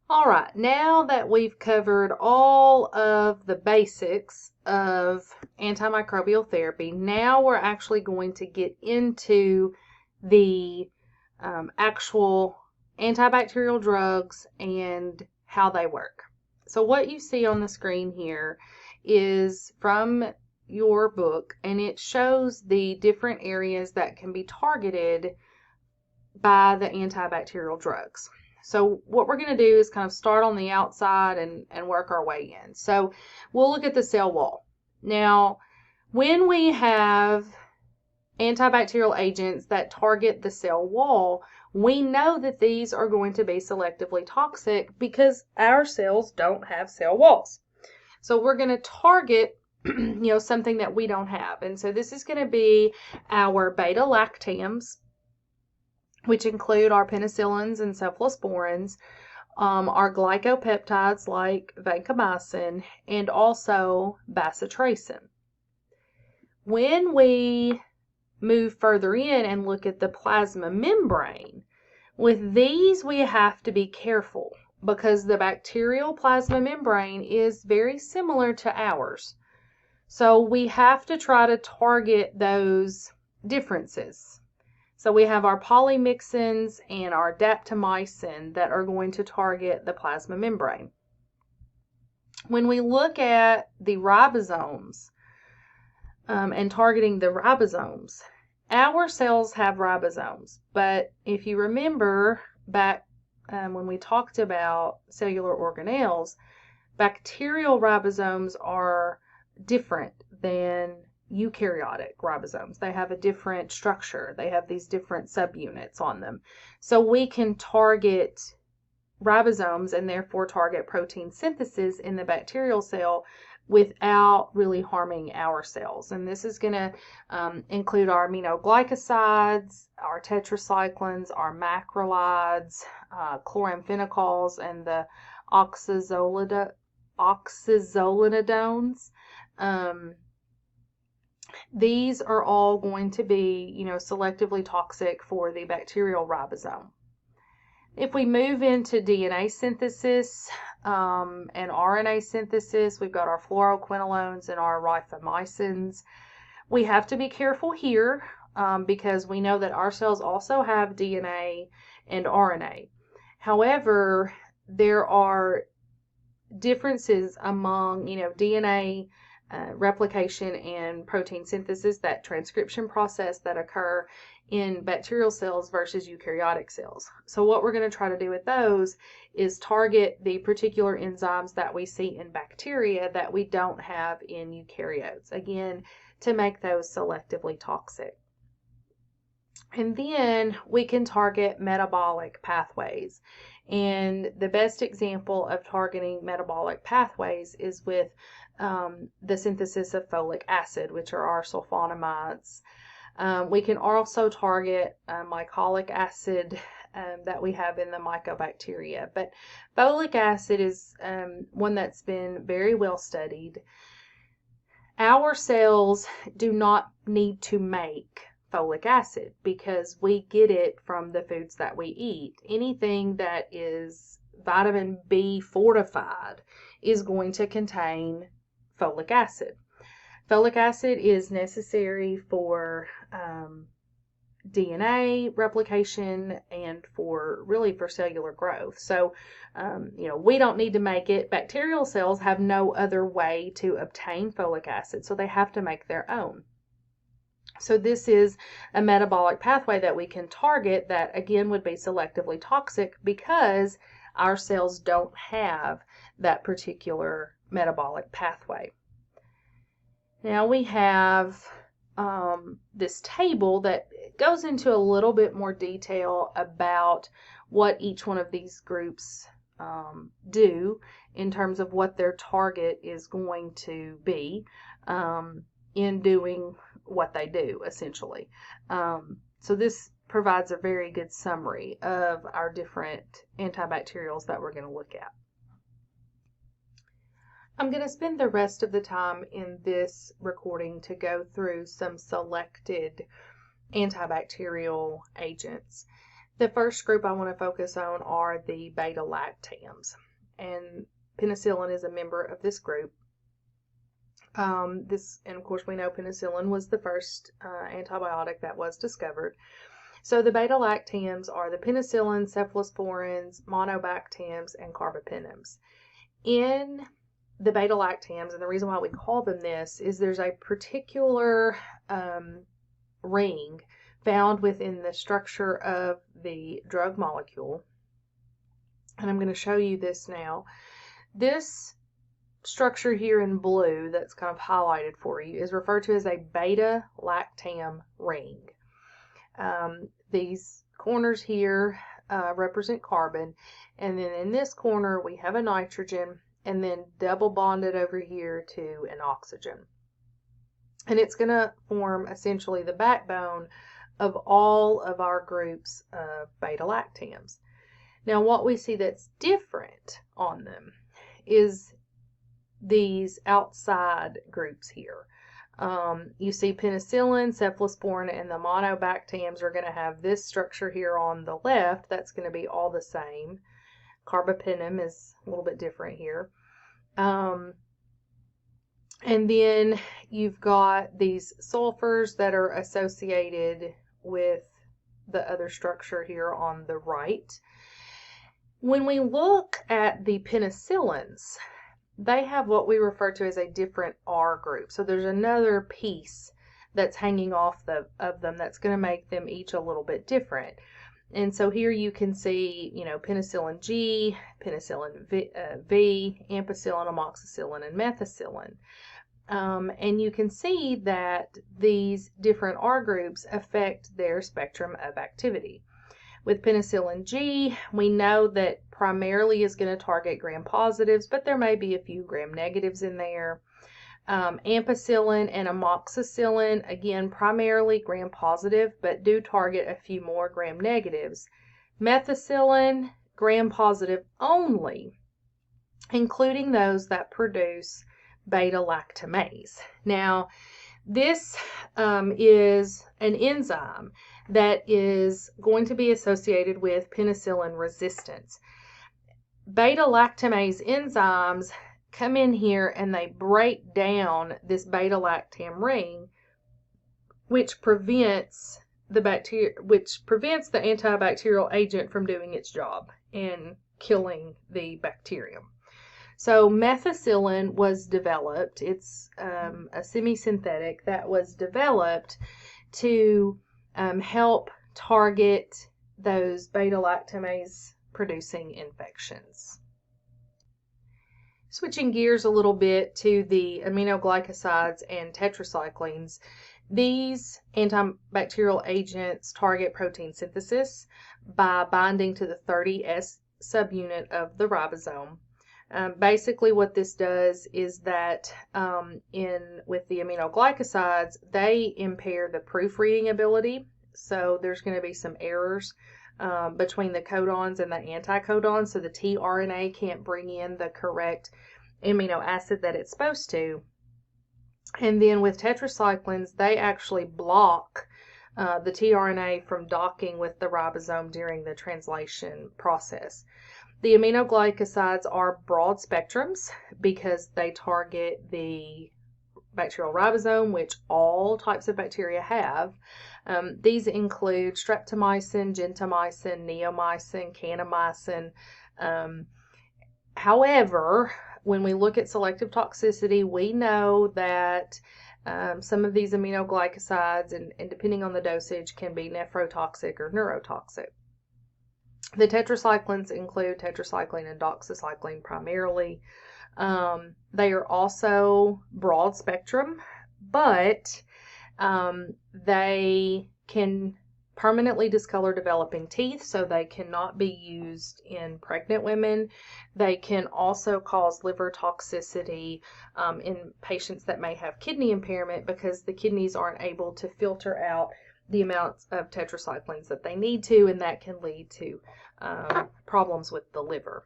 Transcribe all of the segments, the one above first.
All right, now that we've covered all of the basics of antimicrobial therapy, now we're actually going to get into the actual antibacterial drugs and how they work. So what you see on the screen here is from your book, and it shows the different areas that can be targeted by the antibacterial drugs. So what we're going to do is kind of start on the outside and work our way in. So we'll look at the cell wall. Now, when we have antibacterial agents that target the cell wall, we know that these are going to be selectively toxic because our cells don't have cell walls. So we're going to target something that we don't have. And so this is going to be our beta-lactams, which include our penicillins and cephalosporins, our glycopeptides like vancomycin, and also bacitracin. When we move further in and look at the plasma membrane, with these we have to be careful because the bacterial plasma membrane is very similar to ours. So we have to try to target those differences. So we have our polymixins and our daptomycin that are going to target the plasma membrane. When we look at the ribosomes and targeting the ribosomes, our cells have ribosomes. But if you remember back when we talked about cellular organelles, bacterial ribosomes are different than eukaryotic ribosomes. They have a different structure. They have these different subunits on them. So we can target ribosomes and therefore target protein synthesis in the bacterial cell without really harming our cells. And this is going to include our aminoglycosides, our tetracyclines, our macrolides, chloramphenicals, and the oxazolinodones. These are all going to be, selectively toxic for the bacterial ribosome. If we move into DNA synthesis and RNA synthesis, we've got our fluoroquinolones and our rifamycins. We have to be careful here because we know that our cells also have DNA and RNA. However, there are differences among, DNA replication and protein synthesis, that transcription process that occur in bacterial cells versus eukaryotic cells. So what we're going to try to do with those is target the particular enzymes that we see in bacteria that we don't have in eukaryotes, again, to make those selectively toxic. And then we can target metabolic pathways. And the best example of targeting metabolic pathways is with the synthesis of folic acid, which are our sulfonamides. We can also target mycolic acid that we have in the mycobacteria. But folic acid is one that's been very well studied. Our cells do not need to make folic acid because we get it from the foods that we eat. Anything that is vitamin B fortified is going to contain folic acid. Folic acid is necessary for DNA replication and for cellular growth. So, we don't need to make it. Bacterial cells have no other way to obtain folic acid, so they have to make their own. So this is a metabolic pathway that we can target that, again, would be selectively toxic because our cells don't have that particular metabolic pathway. Now we have this table that goes into a little bit more detail about what each one of these groups do in terms of what their target is going to be in doing what they do, essentially. So this provides a very good summary of our different antibacterials that we're going to look at. I'm going to spend the rest of the time in this recording to go through some selected antibacterial agents. The first group I want to focus on are the beta-lactams, and penicillin is a member of this group. And of course, we know penicillin was the first antibiotic that was discovered. So the beta-lactams are the penicillin, cephalosporins, monobactams, and carbapenems. In the beta-lactams, and the reason why we call them this is there's a particular ring found within the structure of the drug molecule, and I'm going to show you this now. This structure here in blue that's kind of highlighted for you is referred to as a beta-lactam ring. These corners here represent carbon, and then in this corner we have a nitrogen, and then double bonded over here to an oxygen. And it's going to form essentially the backbone of all of our groups of beta-lactams. Now what we see that's different on them is these outside groups here. You see penicillin, cephalosporin, and the monobactams are going to have this structure here on the left. That's going to be all the same. Carbapenem is a little bit different here. And then you've got these sulfurs that are associated with the other structure here on the right. When we look at the penicillins, they have what we refer to as a different R group. So there's another piece that's hanging off of them that's going to make them each a little bit different. And so here you can see, penicillin G, penicillin V, ampicillin, amoxicillin, and methicillin. And you can see that these different R groups affect their spectrum of activity. With penicillin G, we know that primarily is going to target gram-positives, but there may be a few gram-negatives in there. Ampicillin and amoxicillin, again, primarily gram-positive, but do target a few more gram-negatives. Methicillin, gram-positive only, including those that produce beta-lactamase. Now, this is an enzyme that is going to be associated with penicillin resistance. Beta-lactamase enzymes come in here and they break down this beta-lactam ring, which prevents the antibacterial agent from doing its job and killing the bacterium. So methicillin was developed. It's a semi-synthetic that was developed to help target those beta-lactamase producing infections. Switching gears a little bit to the aminoglycosides and tetracyclines, these antibacterial agents target protein synthesis by binding to the 30S subunit of the ribosome. Basically what this does is that with the aminoglycosides, they impair the proofreading ability. So there's going to be some errors between the codons and the anticodons. So the tRNA can't bring in the correct amino acid that it's supposed to. And then with tetracyclines, they actually block the tRNA from docking with the ribosome during the translation process. The aminoglycosides are broad spectrums because they target the bacterial ribosome, which all types of bacteria have. These include streptomycin, gentamicin, neomycin, kanamycin. However, when we look at selective toxicity, we know that some of these aminoglycosides, and depending on the dosage, can be nephrotoxic or neurotoxic. The tetracyclines include tetracycline and doxycycline primarily. They are also broad spectrum, but they can permanently discolor developing teeth, so they cannot be used in pregnant women. They can also cause liver toxicity in patients that may have kidney impairment because the kidneys aren't able to filter out the amounts of tetracyclines that they need to, and that can lead to problems with the liver.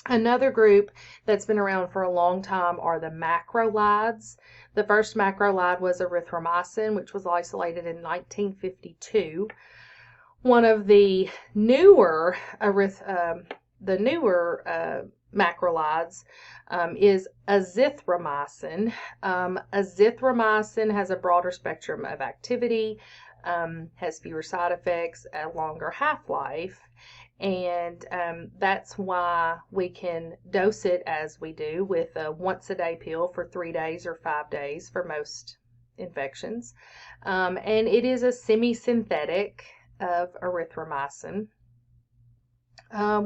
Another group that's been around for a long time are the macrolides. The first macrolide was erythromycin, which was isolated in 1952. One of the newer macrolides is azithromycin. Azithromycin has a broader spectrum of activity, has fewer side effects, a longer half-life, and that's why we can dose it as we do with a once-a-day pill for 3 days or 5 days for most infections. And it is a semi-synthetic of erythromycin.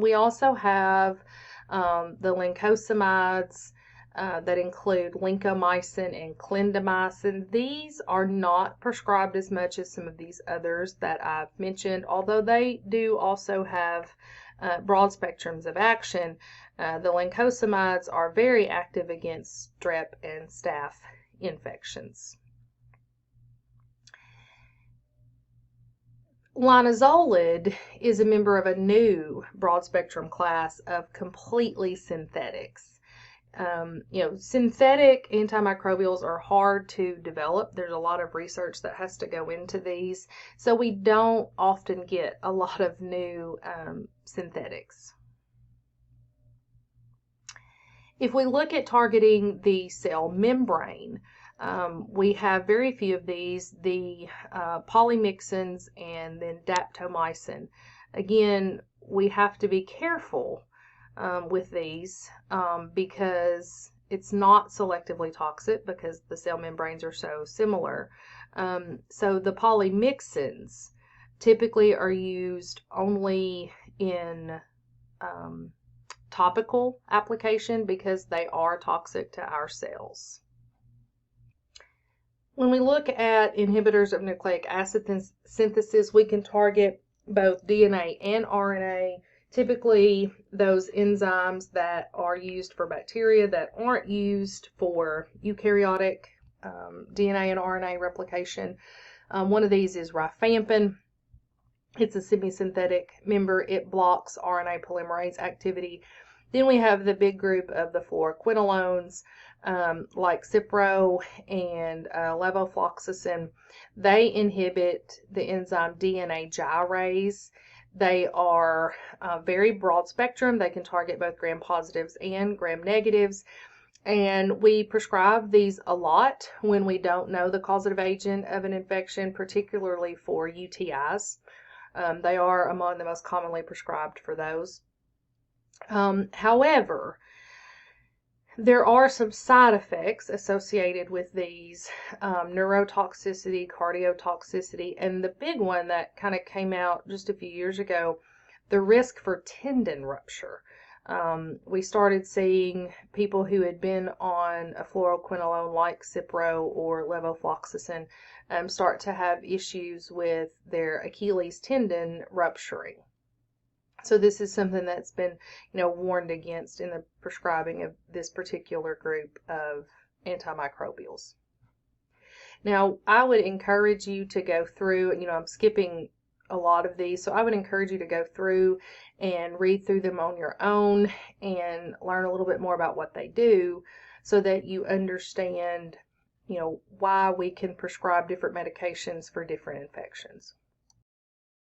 We also have the lincosamides that include lincomycin and clindamycin. These are not prescribed as much as some of these others that I've mentioned, although they do also have broad spectrums of action. The lincosamides are very active against strep and staph infections. Linezolid is a member of a new broad-spectrum class of completely synthetics. Synthetic antimicrobials are hard to develop. There's a lot of research that has to go into these, so we don't often get a lot of new synthetics. If we look at targeting the cell membrane, we have very few of these, the polymixins and then daptomycin. Again, we have to be careful with these because it's not selectively toxic because the cell membranes are so similar. So the polymixins typically are used only in topical application because they are toxic to our cells. When we look at inhibitors of nucleic acid synthesis, we can target both DNA and RNA. Typically, those enzymes that are used for bacteria that aren't used for eukaryotic DNA and RNA replication. One of these is rifampin. It's a semi-synthetic member. It blocks RNA polymerase activity. Then we have the big group of the fluoroquinolones, like Cipro and levofloxacin. They inhibit the enzyme DNA gyrase. They are very broad spectrum. They can target both gram positives and gram negatives. And we prescribe these a lot when we don't know the causative agent of an infection, particularly for UTIs. They are among the most commonly prescribed for those. However, there are some side effects associated with these, neurotoxicity, cardiotoxicity, and the big one that kind of came out just a few years ago, the risk for tendon rupture. We started seeing people who had been on a fluoroquinolone like Cipro or levofloxacin start to have issues with their Achilles tendon rupturing. So this is something that's been, warned against in the prescribing of this particular group of antimicrobials. Now, I would encourage you to go through, I'm skipping a lot of these, so I would encourage you to go through and read through them on your own and learn a little bit more about what they do so that you understand, why we can prescribe different medications for different infections.